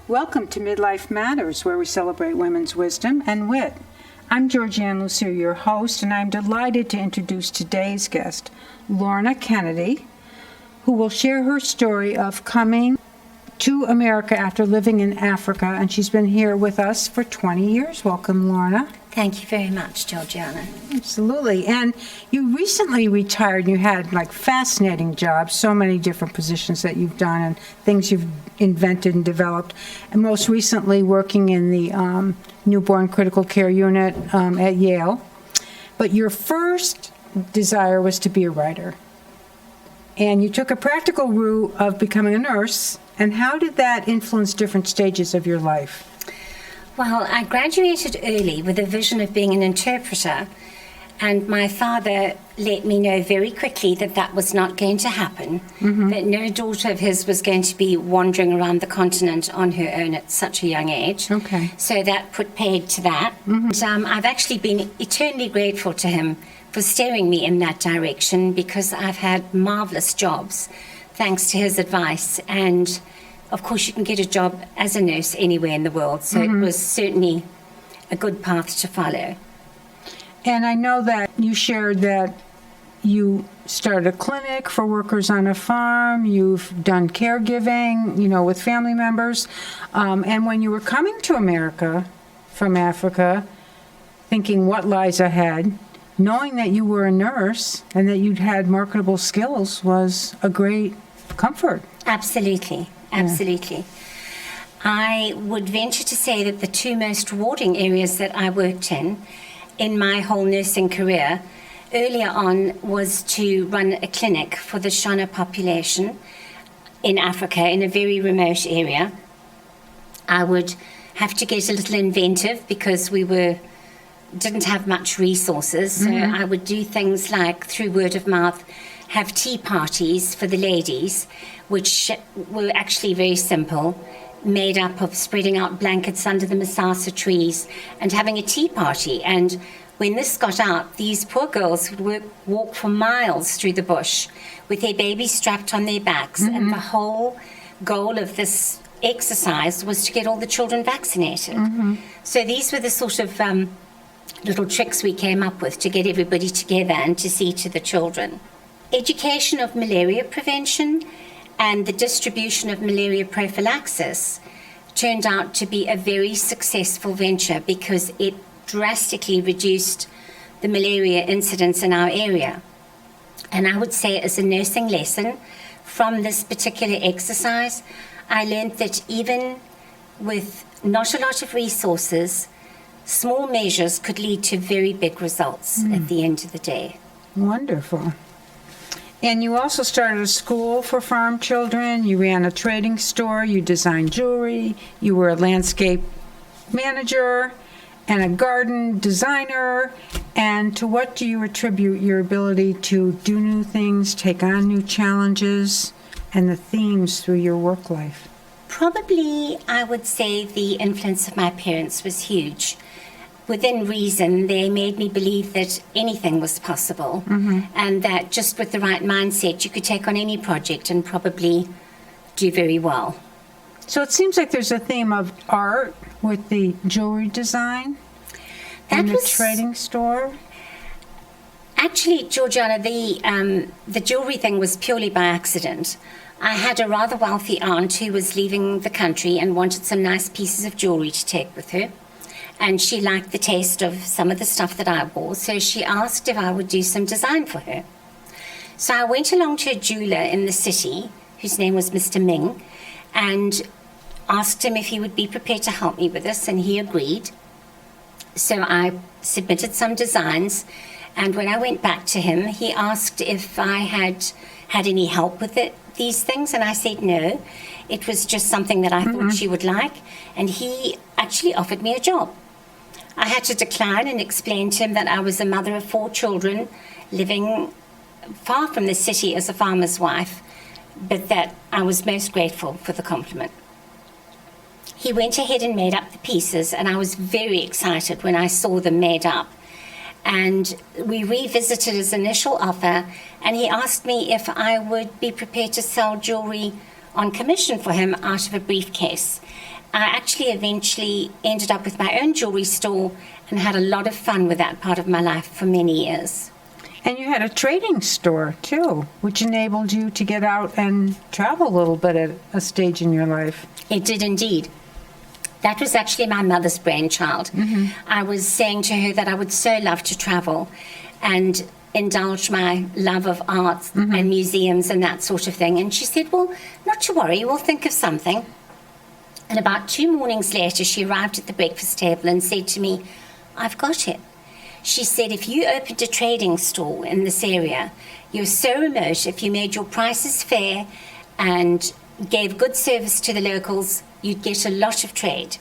Welcome to MidLIFE Matters, where we celebrate women's wisdom and wit. I'm Georgian Lussier, your host, and I'm delighted to introduce today's guest, Lorna Kennedy, who will share her story of coming to America after living in Africa, and she's been here with us for 20 years. Welcome, Lorna. Thank you very much, Georgiana. Absolutely. And you recently retired, and you had fascinating jobs, so many different positions that you've done and things you've invented and developed, and most recently working in the newborn critical care unit at Yale. But your first desire was to be a writer. And you took a practical route of becoming a nurse. And how did that influence different stages of your life? Well, I graduated early with a vision of being an interpreter, and my father let me know very quickly that that was not going to happen, that no daughter of his was going to be wandering around the continent on her own at such a young age. Okay. So that put paid to that. I've actually been eternally grateful to him for steering me in that direction, because I've had marvelous jobs thanks to his advice. And of course, you can get a job as a nurse anywhere in the world, so it was certainly a good path to follow. And I know that you shared that you started a clinic for workers on a farm, you've done caregiving, with family members, and when you were coming to America from Africa, thinking what lies ahead, knowing that you were a nurse and that you'd had marketable skills was a great comfort. Absolutely. I would venture to say that the two most rewarding areas that I worked in my whole nursing career earlier on was to run a clinic for the Shona population in Africa in a very remote area. I would have to get a little inventive because we didn't have much resources, so I would do things like, through word of mouth, have tea parties for the ladies, which were actually very simple, made up of spreading out blankets under the misasa trees and having a tea party. And when this got out, these poor girls would walk for miles through the bush with their babies strapped on their backs, and the whole goal of this exercise was to get all the children vaccinated. So these were the sort of little tricks we came up with to get everybody together and to see to the children. Education of malaria prevention and the distribution of malaria prophylaxis turned out to be a very successful venture, because it drastically reduced the malaria incidence in our area. And I would say, as a nursing lesson from this particular exercise, I learned that even with not a lot of resources, small measures could lead to very big results at the end of the day. Wonderful. And you also started a school for farm children, you ran a trading store, you designed jewelry, you were a landscape manager and a garden designer. And to what do you attribute your ability to do new things, take on new challenges, and the themes through your work life? Probably, I would say the influence of my parents was huge. Within reason, they made me believe that anything was possible, and that just with the right mindset, you could take on any project and probably do very well. So it seems like there's a theme of art with the jewelry design and the trading store. Actually, Georgiana, the jewelry thing was purely by accident. I had a rather wealthy aunt who was leaving the country and wanted some nice pieces of jewelry to take with her. And she liked the taste of some of the stuff that I wore, so she asked if I would do some design for her. So I went along to a jeweler in the city, whose name was Mr. Ming, and asked him if he would be prepared to help me with this, and he agreed. So I submitted some designs, and when I went back to him, he asked if I had any help with these things, and I said no. It was just something that I thought she would like, and he actually offered me a job. I had to decline and explain to him that I was a mother of 4 children living far from the city as a farmer's wife, but that I was most grateful for the compliment. He went ahead and made up the pieces, and I was very excited when I saw them made up. And we revisited his initial offer, and he asked me if I would be prepared to sell jewelry on commission for him out of a briefcase. I actually eventually ended up with my own jewelry store and had a lot of fun with that part of my life for many years. And you had a trading store, too, which enabled you to get out and travel a little bit at a stage in your life. It did indeed. That was actually my mother's brainchild. I was saying to her that I would so love to travel and indulge my love of art and museums and that sort of thing. And she said, well, not to worry, we'll think of something. And about 2 mornings later, she arrived at the breakfast table and said to me, I've got it. She said, if you opened a trading store in this area, you're so remote, if you made your prices fair and gave good service to the locals, you'd get a lot of trade.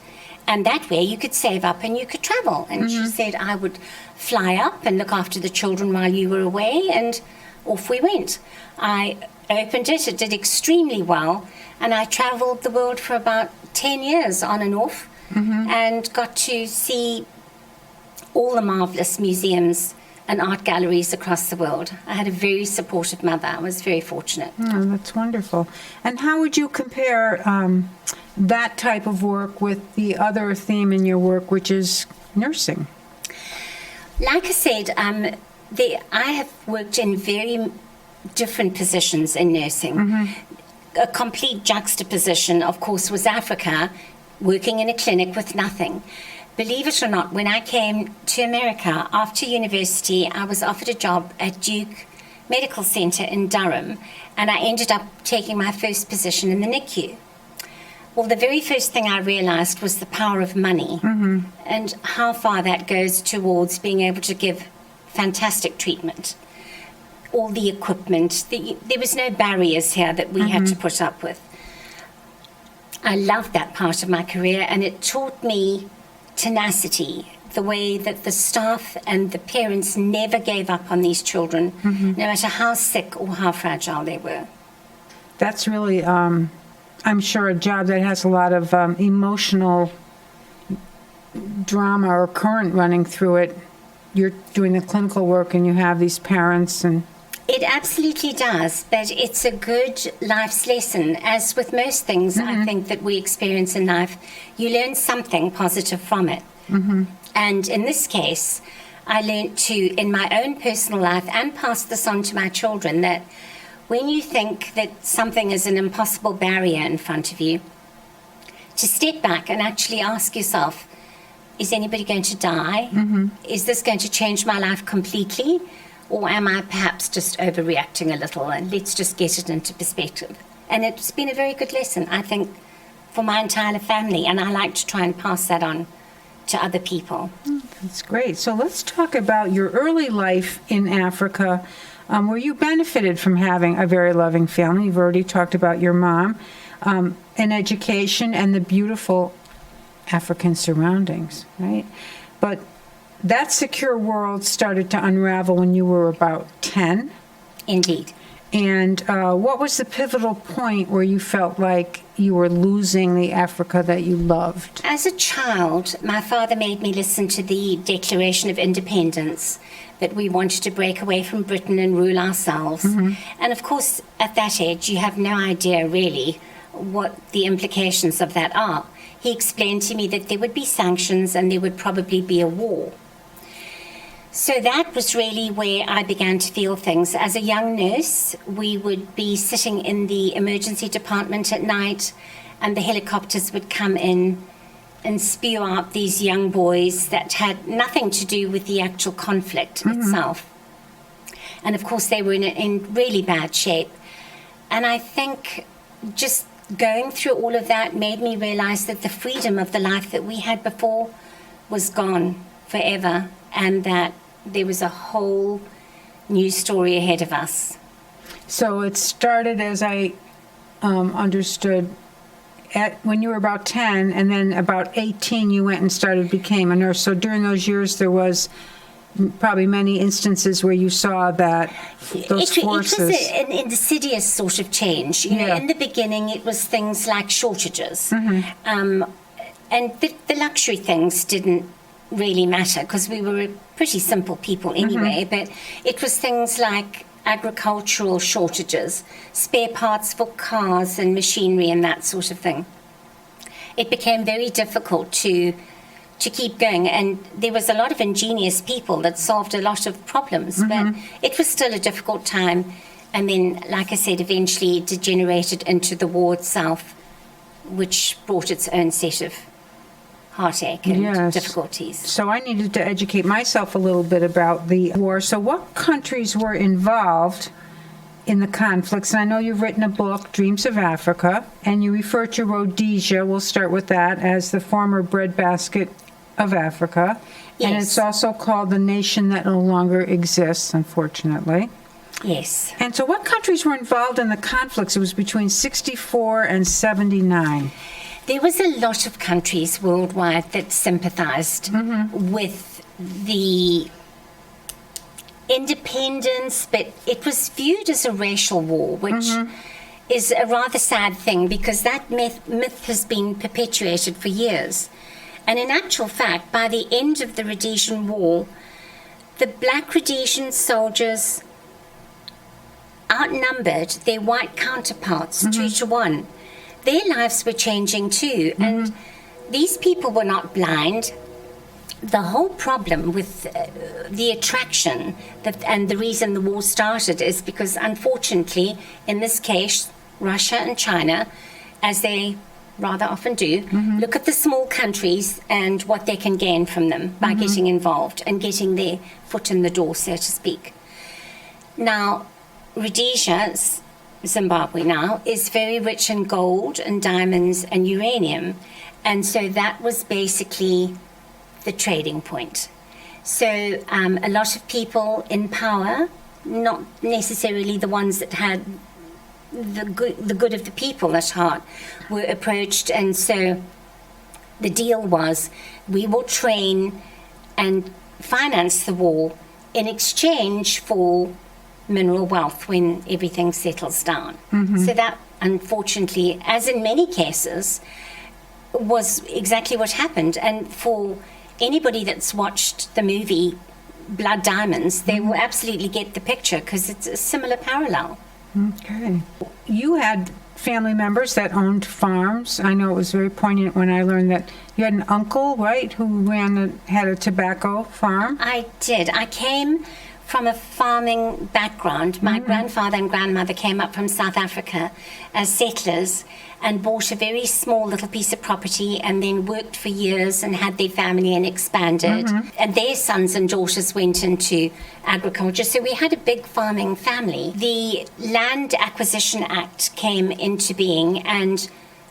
And that way you could save up and you could travel. And she said, I would fly up and look after the children while you were away, and off we went. I opened it, it did extremely well, and I traveled the world for about 10 years on and off, and got to see all the marvelous museums and art galleries across the world. I had a very supportive mother. I was very fortunate. Oh, that's wonderful. And how would you compare that type of work with the other theme in your work, which is nursing? Like I said, I have worked in very different positions in nursing. A complete juxtaposition, of course, was Africa, working in a clinic with nothing. Believe it or not, when I came to America after university, I was offered a job at Duke Medical Center in Durham, and I ended up taking my first position in the NICU. Well, the very first thing I realized was the power of money and how far that goes towards being able to give fantastic treatment. All the equipment, there was no barriers here that we had to put up with. I loved that part of my career, and it taught me tenacity, the way that the staff and the parents never gave up on these children, no matter how sick or how fragile they were. That's really, I'm sure, a job that has a lot of emotional drama or current running through it. You're doing the clinical work and you have these parents and... It absolutely does, but it's a good life's lesson. As with most things, I think that we experience in life, you learn something positive from it. And in this case, I learned to, in my own personal life, and pass this on to my children, that when you think that something is an impossible barrier in front of you, to step back and actually ask yourself, is anybody going to die? Is this going to change my life completely? Or am I perhaps just overreacting a little, and let's just get it into perspective? And it's been a very good lesson, I think, for my entire family, and I like to try and pass that on to other people. That's great. So let's talk about your early life in Africa, where you benefited from having a very loving family. You've already talked about your mom, and education and the beautiful African surroundings, right? But that secure world started to unravel when you were about 10. Indeed. And what was the pivotal point where you felt like you were losing the Africa that you loved? As a child, my father made me listen to the Declaration of Independence, that we wanted to break away from Britain and rule ourselves. And of course, at that age, you have no idea really what the implications of that are. He explained to me that there would be sanctions and there would probably be a war. So that was really where I began to feel things. As a young nurse, we would be sitting in the emergency department at night, and the helicopters would come in and spew out these young boys that had nothing to do with the actual conflict itself. And of course, they were in really bad shape. And I think just going through all of that made me realize that the freedom of the life that we had before was gone forever, and that there was a whole new story ahead of us. So it started, as I understood, when you were about 10, and then about 18 you went and became a nurse. So during those years there was probably many instances where you saw that those forces. It was an insidious sort of change. You know, in the beginning it was things like shortages. And the luxury things didn't really matter because we were pretty simple people anyway, but it was things like agricultural shortages, spare parts for cars and machinery and that sort of thing. it became very difficult to keep going. And there was a lot of ingenious people that solved a lot of problems, but it was still a difficult time. And then, like I said, eventually it degenerated into the war itself, which brought its own set of heartache and difficulties. So I needed to educate myself a little bit about the war. So what countries were involved in the conflicts? And I know you've written a book, Dreams of Africa, and you refer to Rhodesia, we'll start with that, as the former breadbasket of Africa. Yes. And it's also called the nation that no longer exists, unfortunately. Yes. And so what countries were involved in the conflicts? It was between 64 and 79. There was a lot of countries worldwide that sympathized with the independence, but it was viewed as a racial war, which is a rather sad thing because that myth has been perpetuated for years. And in actual fact, by the end of the Rhodesian War, the black Rhodesian soldiers outnumbered their white counterparts 2-1. Their lives were changing too, and these people were not blind. The whole problem with the attraction and the reason the war started is because, unfortunately, in this case, Russia and China, as they rather often do, look at the small countries and what they can gain from them by getting involved and getting their foot in the door, so to speak. Now, Rhodesia, Zimbabwe now, is very rich in gold and diamonds and uranium, and so that was basically the trading point. So a lot of people in power, not necessarily the ones that had the good of the people at heart, were approached, and so the deal was, we will train and finance the war in exchange for mineral wealth when everything settles down. So that, unfortunately, as in many cases, was exactly what happened. And for anybody that's watched the movie Blood Diamonds, they will absolutely get the picture because it's a similar parallel. Okay. You had family members that owned farms. I know it was very poignant when I learned that you had an uncle, right, who had a tobacco farm. I did. I came from a farming background. My grandfather and grandmother came up from South Africa as settlers and bought a very small little piece of property and then worked for years and had their family and expanded. And their sons and daughters went into agriculture. So we had a big farming family. The Land Acquisition Act came into being, and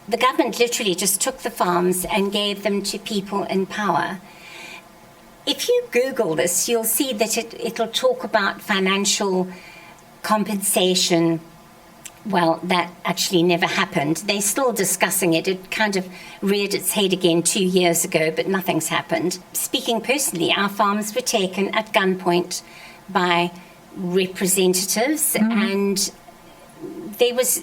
the government literally just took the farms and gave them to people in power. If you Google this, you'll see that it'll talk about financial compensation. Well, that actually never happened. They're still discussing it. It kind of reared its head again 2 years ago, but nothing's happened. Speaking personally, our farms were taken at gunpoint by representatives, and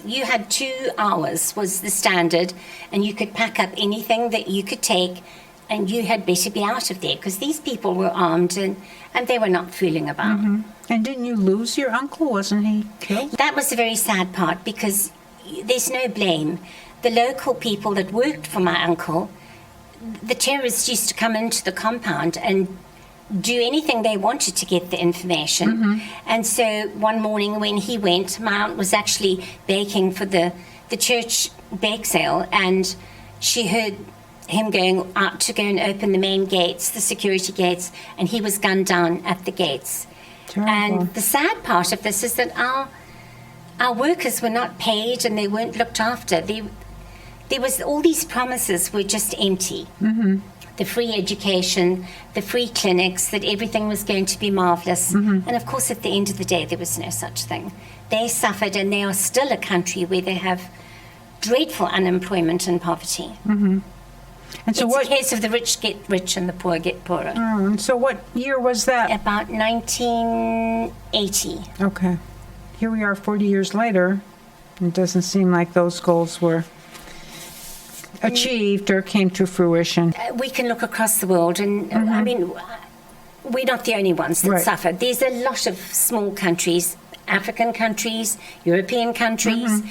you had 2 hours was the standard, and you could pack up anything that you could take, and you had better be out of there because these people were armed and they were not fooling about. And didn't you lose your uncle? Wasn't he killed? That was the very sad part because there's no blame. The local people that worked for my uncle, the terrorists used to come into the compound and do anything they wanted to get the information. And so one morning when he went, my aunt was actually baking for the church bake sale, and she heard him going out to go and open the main gates, the security gates, and he was gunned down at the gates. Terrible. And the sad part of this is that our workers were not paid and they weren't looked after. There was all these promises were just empty. The free education, the free clinics, that everything was going to be marvelous. And of course, at the end of the day, there was no such thing. They suffered, and they are still a country where they have dreadful unemployment and poverty. And so it's a case of the rich get rich and the poor get poorer. And so what year was that? About 1980. Okay. Here we are 40 years later. It doesn't seem like those goals were achieved or came to fruition. We can look across the world, and I mean, we're not the only ones that suffered. There's a lot of small countries, African countries, European countries,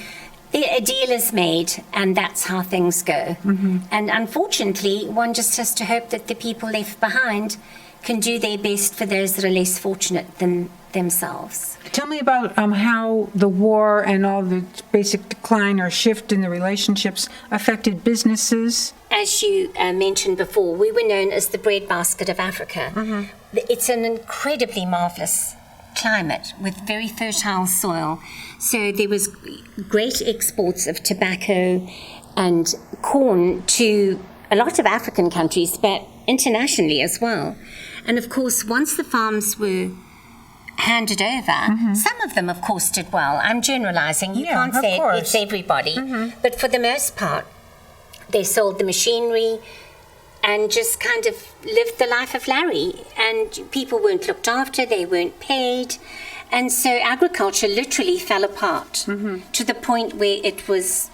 A deal is made, and that's how things go. And unfortunately, one just has to hope that the people left behind can do their best for those that are less fortunate than themselves. Tell me about how the war and all the basic decline or shift in the relationships affected businesses. As you mentioned before, we were known as the breadbasket of Africa. It's an incredibly marvelous climate with very fertile soil. So there was great exports of tobacco and corn to a lot of African countries, but internationally as well. And of course, once the farms were handed over, some of them, of course, did well. I'm generalizing. You can't say it's everybody. But for the most part, they sold the machinery and just kind of lived the life of Larry. And people weren't looked after, they weren't paid. And so agriculture literally fell apart to the point where it was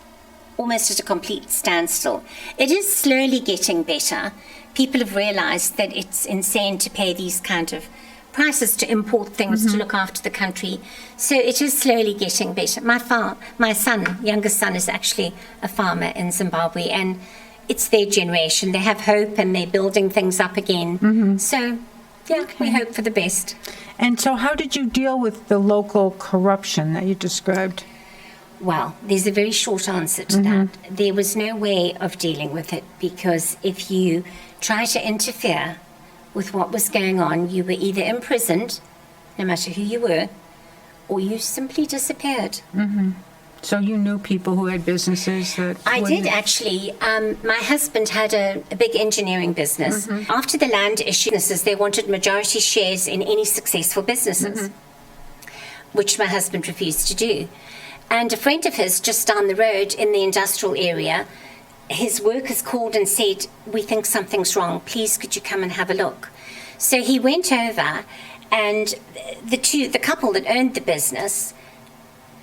almost at a complete standstill. It is slowly getting better. People have realized that it's insane to pay these kind of prices to import things to look after the country. So it is slowly getting better. My son, youngest son, is actually a farmer in Zimbabwe, and it's their generation. They have hope and they're building things up again. So, yeah, we hope for the best. And so how did you deal with the local corruption that you described? Well, there's a very short answer to that. There was no way of dealing with it, because if you try to interfere with what was going on, you were either imprisoned, no matter who you were, or you simply disappeared. So you knew people who had businesses that I did actually. My husband had a big engineering business. After the land issues, they wanted majority shares in any successful businesses, which my husband refused to do. And a friend of his just down the road in the industrial area, his workers called and said, "We think something's wrong. Please, could you come and have a look?" So he went over, and the couple that owned the business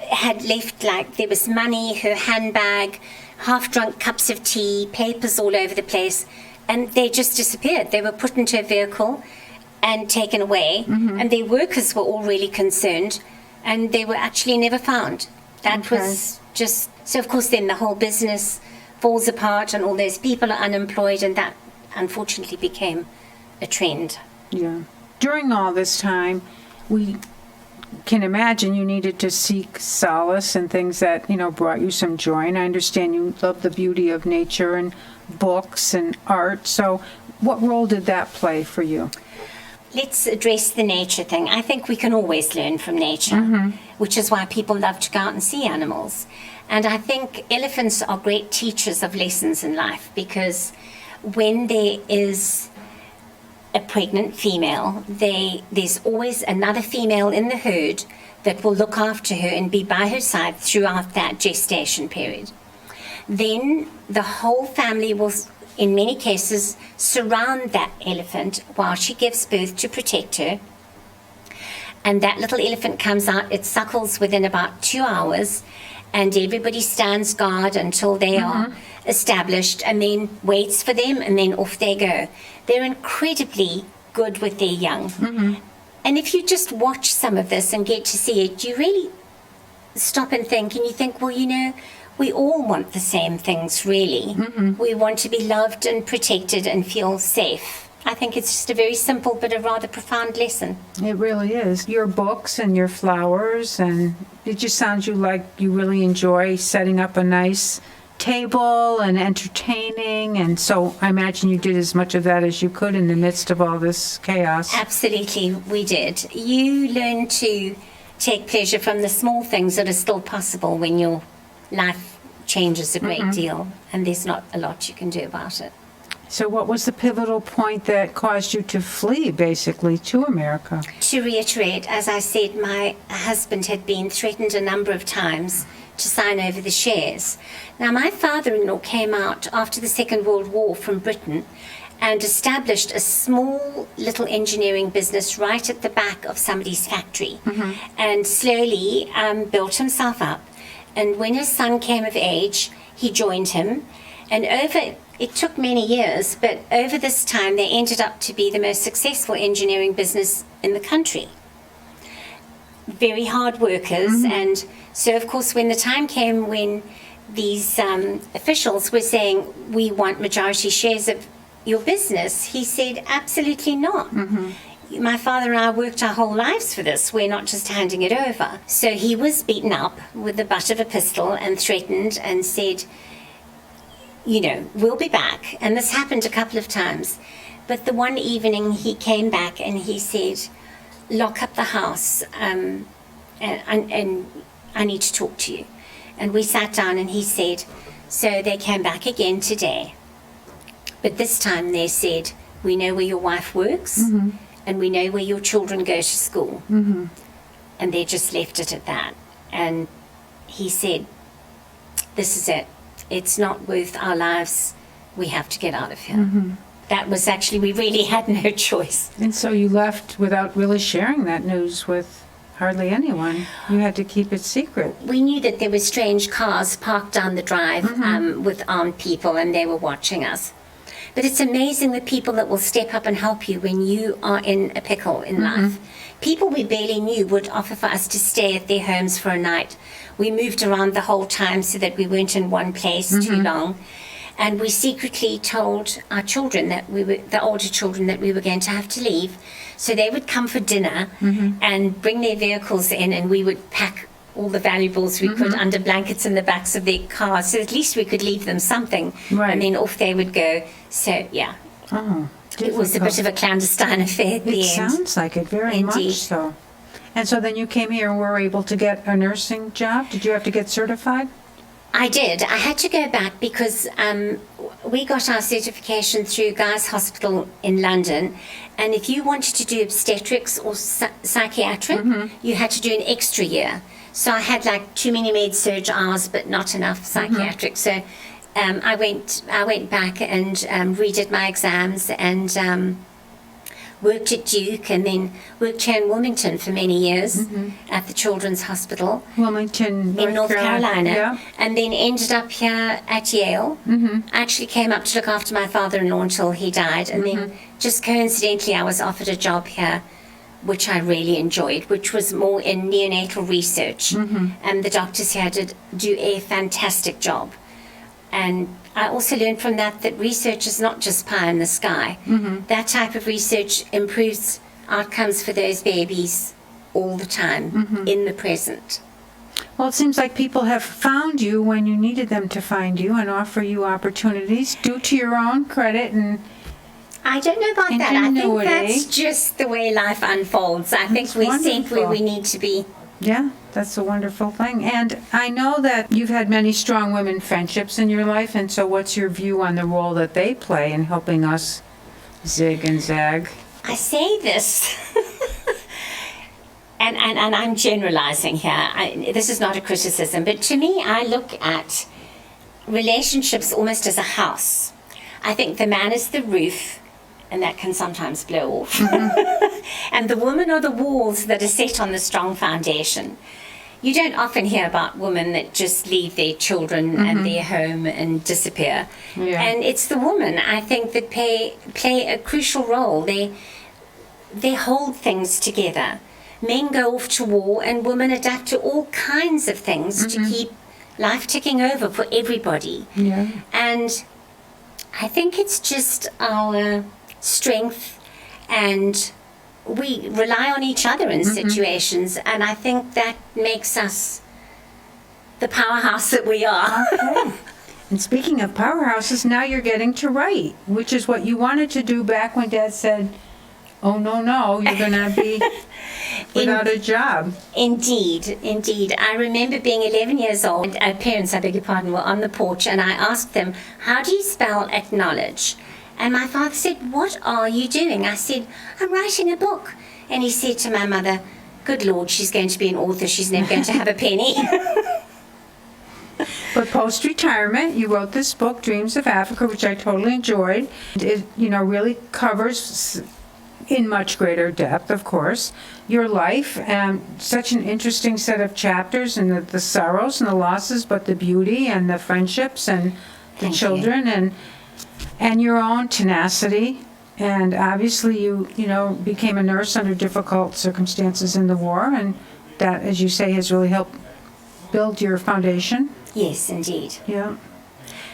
had left, like, there was money, her handbag, half-drunk cups of tea, papers all over the place, and they just disappeared. They were put into a vehicle and taken away, and their workers were all really concerned, and they were actually never found. That was just, so of course then the whole business falls apart and all those people are unemployed, and that unfortunately became a trend. Yeah. During all this time, we can imagine you needed to seek solace and things that, brought you some joy. And I understand you love the beauty of nature and books and art. So what role did that play for you? Let's address the nature thing. I think we can always learn from nature, which is why people love to go out and see animals. And I think elephants are great teachers of lessons in life, because when there is a pregnant female, there's always another female in the herd that will look after her and be by her side throughout that gestation period. Then the whole family will, in many cases, surround that elephant while she gives birth to protect her. And that little elephant comes out, it suckles within about 2 hours, and everybody stands guard until they are established, and then waits for them, and then off they go. They're incredibly good with their young. And if you just watch some of this and get to see it, you really stop and think, and you think, well, we all want the same things, really. We want to be loved and protected and feel safe. I think it's just a very simple but a rather profound lesson. It really is. Your books and your flowers, and it just sounds like you really enjoy setting up a nice table and entertaining, and so I imagine you did as much of that as you could in the midst of all this chaos. Absolutely, we did. You learn to take pleasure from the small things that are still possible when your life changes a great deal, and there's not a lot you can do about it. So what was the pivotal point that caused you to flee, basically, to America? To reiterate, as I said, my husband had been threatened a number of times to sign over the shares. Now, my father-in-law came out after the Second World War from Britain and established a small little engineering business right at the back of somebody's factory, and slowly built himself up. And when his son came of age, he joined him, and it took many years, but over this time they ended up to be the most successful engineering business in the country. very hard workers. And so, of course, when the time came when these officials were saying, we want majority shares of your business, he said, absolutely not. My father and I worked our whole lives for this. We're not just handing it over. So he was beaten up with the butt of a pistol and threatened and said, you know, we'll be back. And this happened a couple of times. But the one evening he came back and he said, lock up the house and I need to talk to you. And we sat down and he said, so they came back again today. But this time they said, we know where your wife works and we know where your children go to school. And they just left it at that. And he said, this is it. It's not worth our lives. We have to get out of here. That was actually, we really had no choice. And so you left without really sharing that news with hardly anyone. You had to keep it secret. We knew that there were strange cars parked down the drive with armed people, and they were watching us. But it's amazing the people that will step up and help you when you are in a pickle in life. People we barely knew would offer for us to stay at their homes for a night. We moved around the whole time so that we weren't in one place too long. And we secretly told our children that the older children, that we were going to have to leave. So they would come for dinner and bring their vehicles in, and we would pack all the valuables we could under blankets in the backs of their cars, so at least we could leave them something. Right. And then off they would go. So, yeah. Oh, It was a bit of a clandestine affair at the It end. sounds like it, very much Indeed. so. And so then you came here and were able to get a nursing job? Did you have to get certified? I did. I had to go back because we got our certification through Guy's Hospital in London, and if you wanted to do obstetrics or psychiatric, you had to do an extra year. So I had like too many med-surg hours, but not enough psychiatric. So I went back and redid my exams and worked at Duke, and then worked here in Wilmington for many years at the Children's Hospital. Wilmington, In North Carolina, Yeah. and then ended up here at Yale. I actually came up to look after my father-in-law until he died, and then just coincidentally I was offered a job here, which I really enjoyed, which was more in neonatal research. And the doctors here did do a fantastic job. And I also learned from that research is not just pie in the sky. That type of research improves outcomes for those babies all the time, in the present. Well, it seems like people have found you when you needed them to find you and offer you opportunities due to your own credit and I don't know about that. I think ingenuity. that's just the way life unfolds. I think That's we're sent where wonderful. we need to be. yeah, that's a wonderful thing. And I know that you've had many strong women friendships in your life, and so what's your view on the role that they play in helping us zig and zag? I say this, and I'm generalizing here. This is not a criticism, but to me, I look at relationships almost as a house. I think the man is the roof, and that can sometimes blow off. And the women are the walls that are set on the strong foundation. You don't often hear about women that just leave their children and their home and disappear. Yeah. And it's the women, I think, that play a crucial role. They hold things together. Men go off to war, and women adapt to all kinds of things to keep life ticking over for everybody. Yeah. And I think it's just our strength, and we rely on each other in situations, and I think that makes us the powerhouse that we are. And speaking of powerhouses, now you're getting to write, which is what you wanted to do back when Dad said, oh, no, you're going to be without a job. Indeed. I remember being 11 years old. Our parents, I beg your pardon, were on the porch, and I asked them, how do you spell acknowledge? And my father said, what are you doing? I said, I'm writing a book. And he said to my mother, good Lord, she's going to be an author. She's never going to have a penny. But post-retirement, you wrote this book, Dreams of Africa, which I totally enjoyed. It, really covers in much greater depth, of course, your life, and such an interesting set of chapters, and the sorrows and the losses, but the beauty and the friendships and the Thank children and your own tenacity. And obviously you became a nurse under difficult circumstances in the war, and that, as you say, has really helped build your foundation. Yes, indeed. Yeah.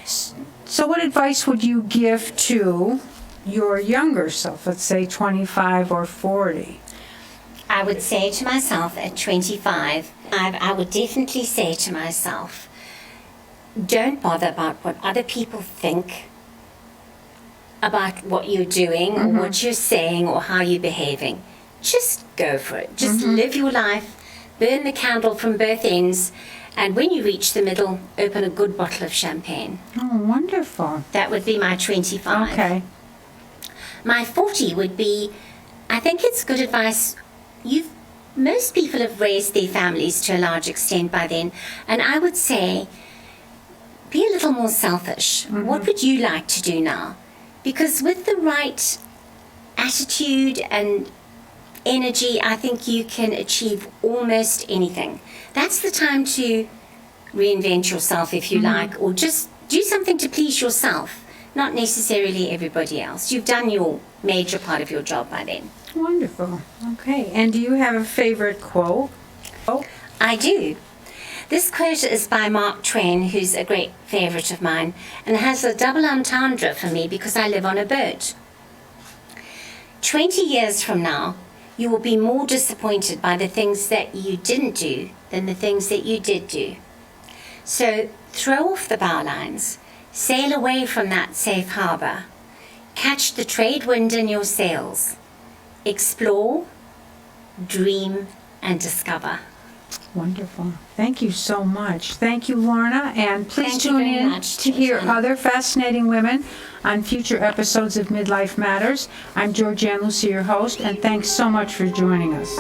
So what advice would you give to your younger self, let's say 25 or 40? I would say to myself at 25, I would definitely say to myself, don't bother about what other people think about what you're doing or what you're saying or how you're behaving. Just go for it. Just live your life, burn the candle from both ends, and when you reach the middle, open a good bottle of champagne. Oh, wonderful. That would be my 25. Okay. My 40 would be, I think it's good advice. Most people have raised their families to a large extent by then, and I would say, be a little more selfish. What would you like to do now? Because with the right attitude and energy, I think you can achieve almost anything. That's the time to reinvent yourself, if you like, or just do something to please yourself, not necessarily everybody else. You've done your major part of your job by then. Wonderful. Okay. And do you have a favorite quote? Oh, I do. This quote is by Mark Twain, who's a great favorite of mine, and has a double entendre for me because I live on a boat. 20 years from now, you will be more disappointed by the things that you didn't do than the things that you did do. So throw off the bowlines, sail away from that safe harbor, catch the trade wind in your sails, explore, dream, and discover. wonderful. Thank you so much. Thank you, Lorna. And please Thank you tune very in much, to hear Georgiana. other fascinating women on future episodes of MidLIFE Matters. I'm Georgian Lussier, your host, and thanks so much for joining us.